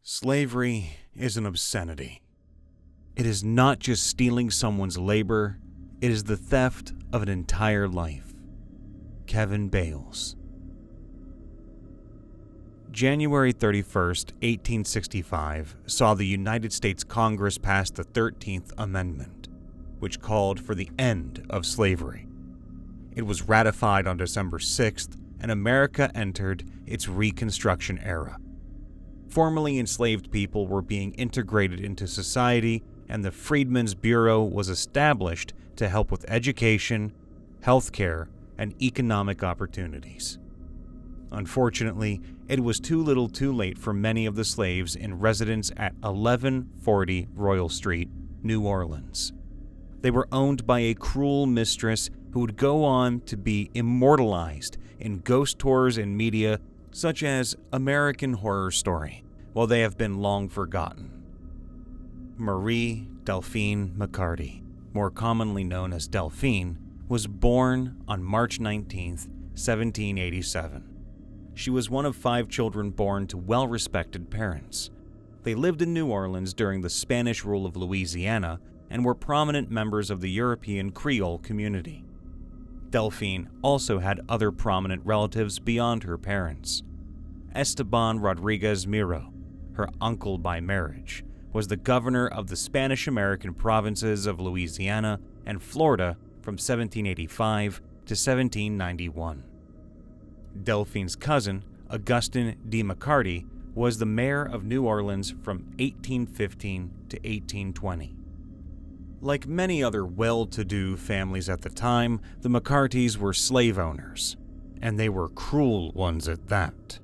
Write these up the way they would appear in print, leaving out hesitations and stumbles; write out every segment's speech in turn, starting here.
Slavery is an obscenity. It is not just stealing someone's labor, it is the theft of an entire life. Kevin Bales. January 31st, 1865 saw the United States Congress pass the 13th Amendment, which called for the end of slavery. It was ratified on December 6th, and America entered its Reconstruction era. Formerly enslaved people were being integrated into society, and the Freedmen's Bureau was established to help with education, healthcare, and economic opportunities. Unfortunately, it was too little too late for many of the slaves in residence at 1140 Royal Street, New Orleans. They were owned by a cruel mistress who would go on to be immortalized in ghost tours and media such as American Horror Story, while they have been long forgotten. Marie Delphine McCarty, more commonly known as Delphine, was born on March 19, 1787. She was one of 5 children born to well-respected parents. They lived in New Orleans during the Spanish rule of Louisiana and were prominent members of the European Creole community. Delphine also had other prominent relatives beyond her parents. Esteban Rodriguez Miro, her uncle by marriage, was the governor of the Spanish-American provinces of Louisiana and Florida from 1785 to 1791. Delphine's cousin, Augustin de McCarty, was the mayor of New Orleans from 1815 to 1820. Like many other well-to-do families at the time, the McCartys were slave owners, and they were cruel ones at that.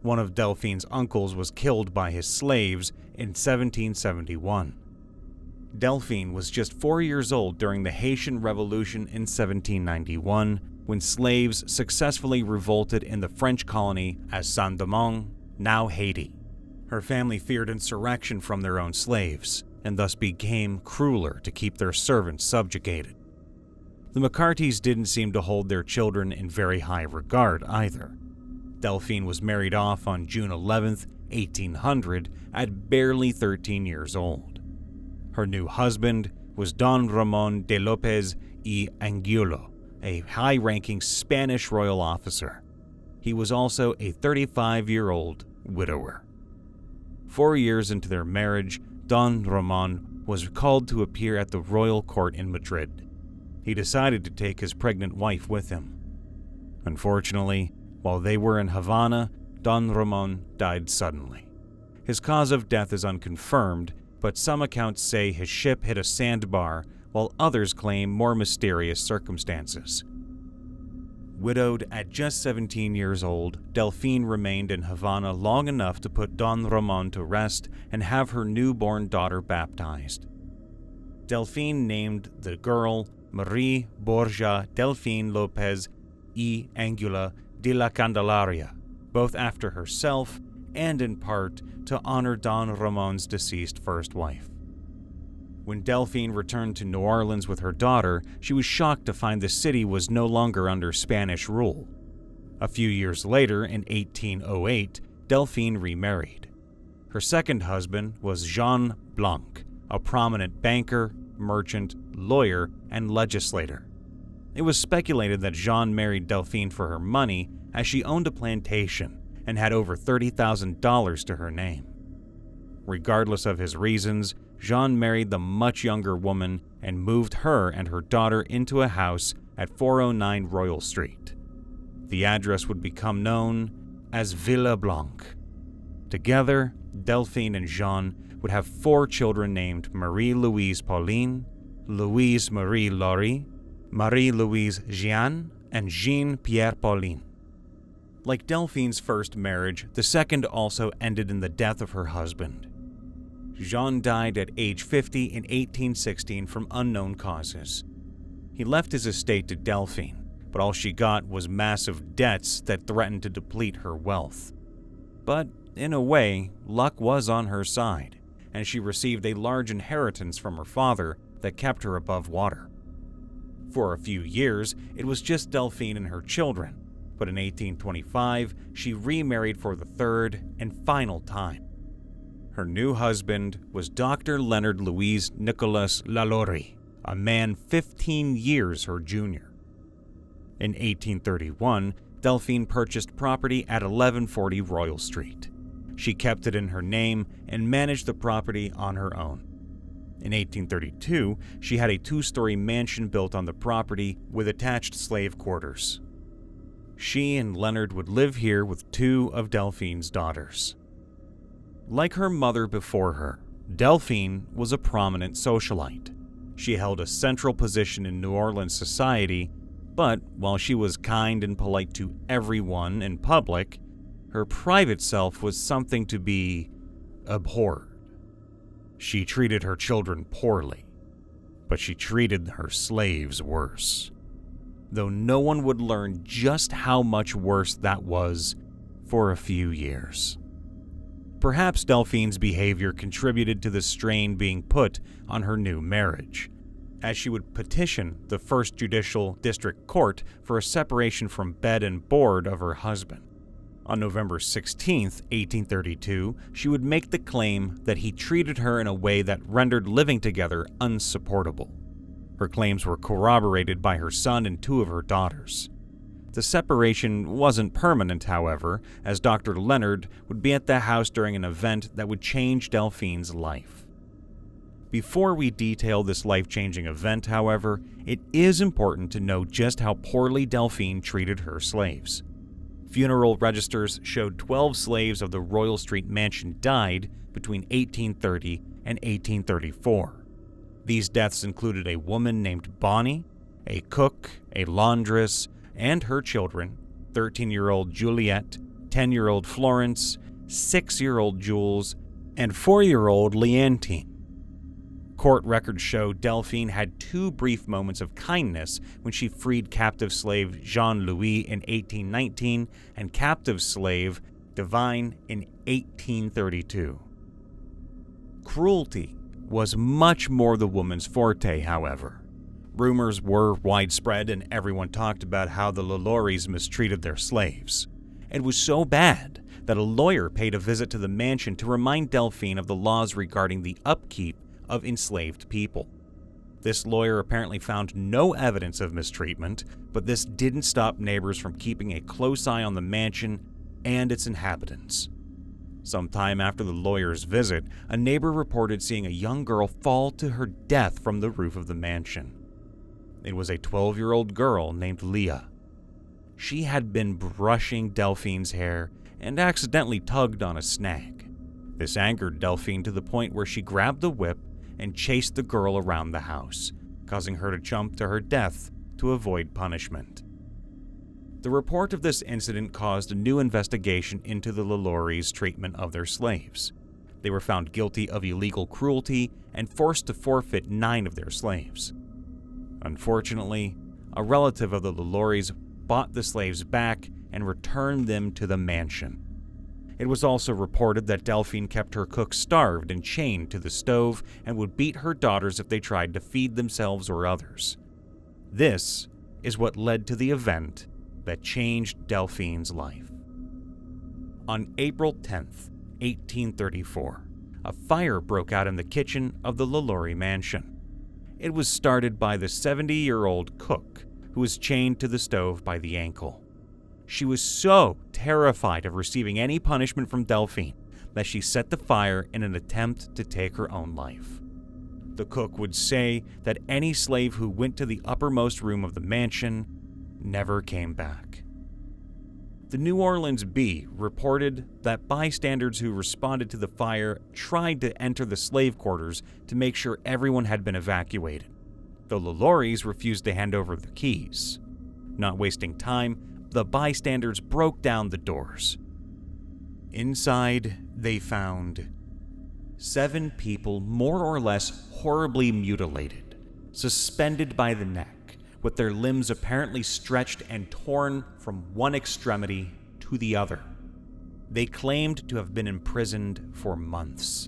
One of Delphine's uncles was killed by his slaves in 1771. Delphine was just 4 years old during the Haitian Revolution in 1791, when slaves successfully revolted in the French colony as Saint-Domingue, now Haiti. Her family feared insurrection from their own slaves, and thus became crueler to keep their servants subjugated. The McCartys didn't seem to hold their children in very high regard either. Delphine was married off on June 11, 1800, at barely 13 years old. Her new husband was Don Ramon de Lopez y Angulo, a high-ranking Spanish royal officer. He was also a 35-year-old widower. 4 years into their marriage, Don Ramon was called to appear at the royal court in Madrid. He decided to take his pregnant wife with him. Unfortunately, while they were in Havana, Don Ramon died suddenly. His cause of death is unconfirmed, but some accounts say his ship hit a sandbar, while others claim more mysterious circumstances. Widowed at just 17 years old, Delphine remained in Havana long enough to put Don Ramon to rest and have her newborn daughter baptized. Delphine named the girl Marie Borja Delphine Lopez y Angula de la Candelaria, both after herself and in part to honor Don Ramon's deceased first wife. When Delphine returned to New Orleans with her daughter, she was shocked to find the city was no longer under Spanish rule. A few years later, in 1808, Delphine remarried. Her second husband was Jean Blanc, a prominent banker, merchant, lawyer, and legislator. It was speculated that Jean married Delphine for her money, as she owned a plantation and had over $30,000 to her name. Regardless of his reasons, Jean married the much younger woman and moved her and her daughter into a house at 409 Royal Street. The address would become known as Villa Blanc. Together, Delphine and Jean would have 4 children named Marie-Louise Pauline, Louise Marie Laurie, Marie-Louise Jeanne, and Jean-Pierre Pauline. Like Delphine's first marriage, the second also ended in the death of her husband. Jean died at age 50 in 1816 from unknown causes. He left his estate to Delphine, but all she got was massive debts that threatened to deplete her wealth. But, in a way, luck was on her side, and she received a large inheritance from her father that kept her above water. For a few years, it was just Delphine and her children, but in 1825, she remarried for the third and final time. Her new husband was Dr. Leonard Louis Nicolas LaLaurie, a man 15 years her junior. In 1831, Delphine purchased property at 1140 Royal Street. She kept it in her name and managed the property on her own. In 1832, she had a 2-story mansion built on the property with attached slave quarters. She and Leonard would live here with 2 of Delphine's daughters. Like her mother before her, Delphine was a prominent socialite. She held a central position in New Orleans society, but while she was kind and polite to everyone in public, her private self was something to be abhorred. She treated her children poorly, but she treated her slaves worse, though no one would learn just how much worse that was for a few years. Perhaps Delphine's behavior contributed to the strain being put on her new marriage, as she would petition the First Judicial District Court for a separation from bed and board of her husband. On November 16, 1832, she would make the claim that he treated her in a way that rendered living together unsupportable. Her claims were corroborated by her son and 2 of her daughters. The separation wasn't permanent, however, as Dr. Leonard would be at the house during an event that would change Delphine's life. Before we detail this life-changing event, however, it is important to know just how poorly Delphine treated her slaves. Funeral registers showed 12 slaves of the Royal Street Mansion died between 1830 and 1834. These deaths included a woman named Bonnie, a cook, a laundress, and her children, 13-year-old Juliette, 10-year-old Florence, 6-year-old Jules, and 4-year-old Leontine. Court records show Delphine had 2 brief moments of kindness when she freed captive slave Jean-Louis in 1819 and captive slave Divine in 1832. Cruelty was much more the woman's forte, however. Rumors were widespread and everyone talked about how the LaLauries mistreated their slaves. It was so bad that a lawyer paid a visit to the mansion to remind Delphine of the laws regarding the upkeep of enslaved people. This lawyer apparently found no evidence of mistreatment, but this didn't stop neighbors from keeping a close eye on the mansion and its inhabitants. Sometime after the lawyer's visit, a neighbor reported seeing a young girl fall to her death from the roof of the mansion. It was a 12-year-old girl named Leah. She had been brushing Delphine's hair and accidentally tugged on a snag. This angered Delphine to the point where she grabbed the whip and chased the girl around the house, causing her to jump to her death to avoid punishment. The report of this incident caused a new investigation into the LaLauries' treatment of their slaves. They were found guilty of illegal cruelty and forced to forfeit 9 of their slaves. Unfortunately, a relative of the LaLauries bought the slaves back and returned them to the mansion. It was also reported that Delphine kept her cook starved and chained to the stove and would beat her daughters if they tried to feed themselves or others. This is what led to the event that changed Delphine's life. On April 10th, 1834, a fire broke out in the kitchen of the LaLaurie mansion. It was started by the 70-year-old cook who was chained to the stove by the ankle. She was so terrified of receiving any punishment from Delphine that she set the fire in an attempt to take her own life. The cook would say that any slave who went to the uppermost room of the mansion never came back. The New Orleans Bee reported that bystanders who responded to the fire tried to enter the slave quarters to make sure everyone had been evacuated. The LaLauries refused to hand over the keys. Not wasting time, the bystanders broke down the doors. Inside, they found 7 people more or less horribly mutilated, suspended by the neck, with their limbs apparently stretched and torn from one extremity to the other. They claimed to have been imprisoned for months.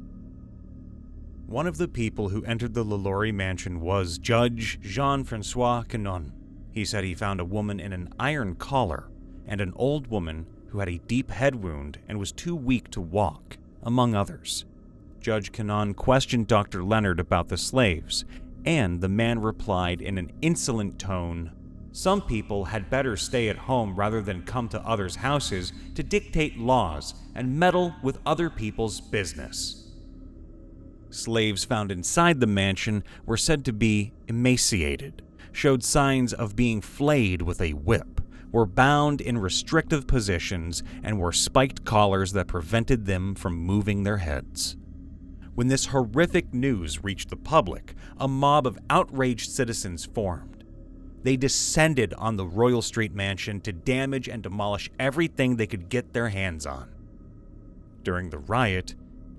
One of the people who entered the LaLaurie mansion was Judge Jean-Francois Canon. He said he found a woman in an iron collar and an old woman who had a deep head wound and was too weak to walk, among others. Judge Cannon questioned Dr. Leonard about the slaves, and the man replied in an insolent tone, "Some people had better stay at home rather than come to others' houses to dictate laws and meddle with other people's business." Slaves found inside the mansion were said to be emaciated, showed signs of being flayed with a whip, were bound in restrictive positions, and wore spiked collars that prevented them from moving their heads. When this horrific news reached the public, a mob of outraged citizens formed. They descended on the Royal Street mansion to damage and demolish everything they could get their hands on. During the riot,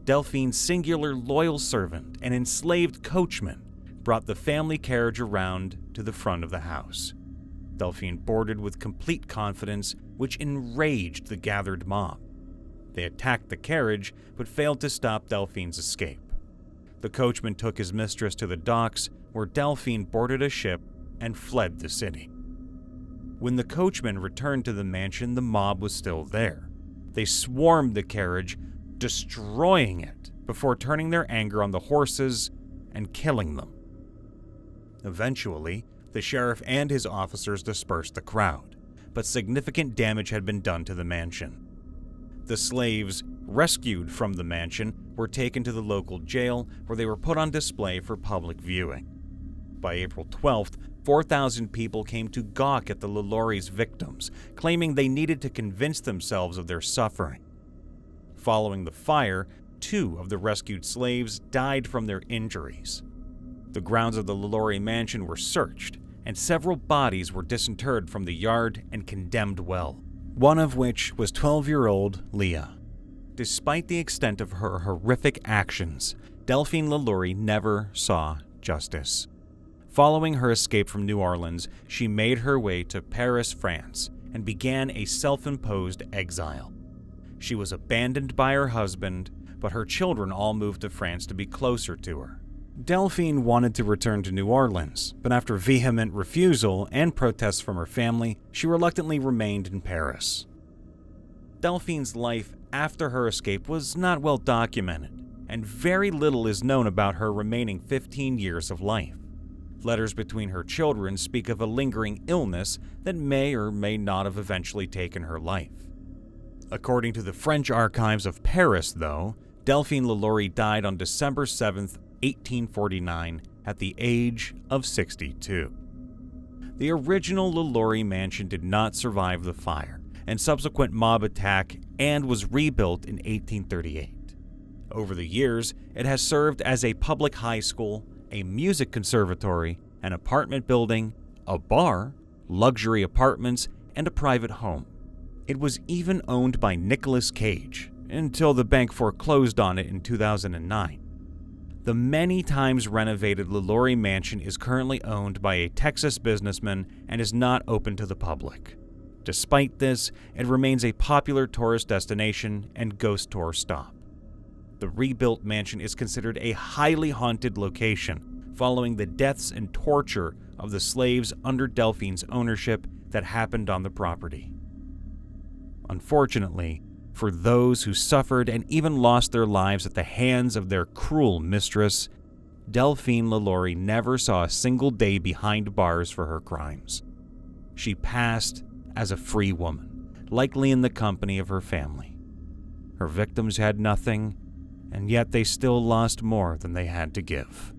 Delphine's singular loyal servant and enslaved coachman brought the family carriage around to the front of the house. Delphine boarded with complete confidence, which enraged the gathered mob. They attacked the carriage, but failed to stop Delphine's escape. The coachman took his mistress to the docks, where Delphine boarded a ship and fled the city. When the coachman returned to the mansion, the mob was still there. They swarmed the carriage, destroying it before turning their anger on the horses and killing them. Eventually, the sheriff and his officers dispersed the crowd, but significant damage had been done to the mansion. The slaves, rescued from the mansion, were taken to the local jail, where they were put on display for public viewing. By April 12th, 4,000 people came to gawk at the LaLaurie's victims, claiming they needed to convince themselves of their suffering. Following the fire, 2 of the rescued slaves died from their injuries. The grounds of the LaLaurie mansion were searched, and several bodies were disinterred from the yard and condemned well, one of which was 12-year-old Leah. Despite the extent of her horrific actions, Delphine LaLaurie never saw justice. Following her escape from New Orleans, she made her way to Paris, France, and began a self-imposed exile. She was abandoned by her husband, but her children all moved to France to be closer to her. Delphine wanted to return to New Orleans, but after vehement refusal and protests from her family, she reluctantly remained in Paris. Delphine's life after her escape was not well documented, and very little is known about her remaining 15 years of life. Letters between her children speak of a lingering illness that may or may not have eventually taken her life. According to the French archives of Paris, though, Delphine LaLaurie died on December 7, 1849, at the age of 62. The original LaLaurie mansion did not survive the fire and subsequent mob attack and was rebuilt in 1838. Over the years, it has served as a public high school, a music conservatory, an apartment building, a bar, luxury apartments, and a private home. It was even owned by Nicolas Cage, until the bank foreclosed on it in 2009. The many times renovated LaLaurie Mansion is currently owned by a Texas businessman and is not open to the public. Despite this, it remains a popular tourist destination and ghost tour stop. The rebuilt mansion is considered a highly haunted location, following the deaths and torture of the slaves under Delphine's ownership that happened on the property. Unfortunately, for those who suffered and even lost their lives at the hands of their cruel mistress, Delphine LaLaurie never saw a single day behind bars for her crimes. She passed as a free woman, likely in the company of her family. Her victims had nothing, and yet they still lost more than they had to give.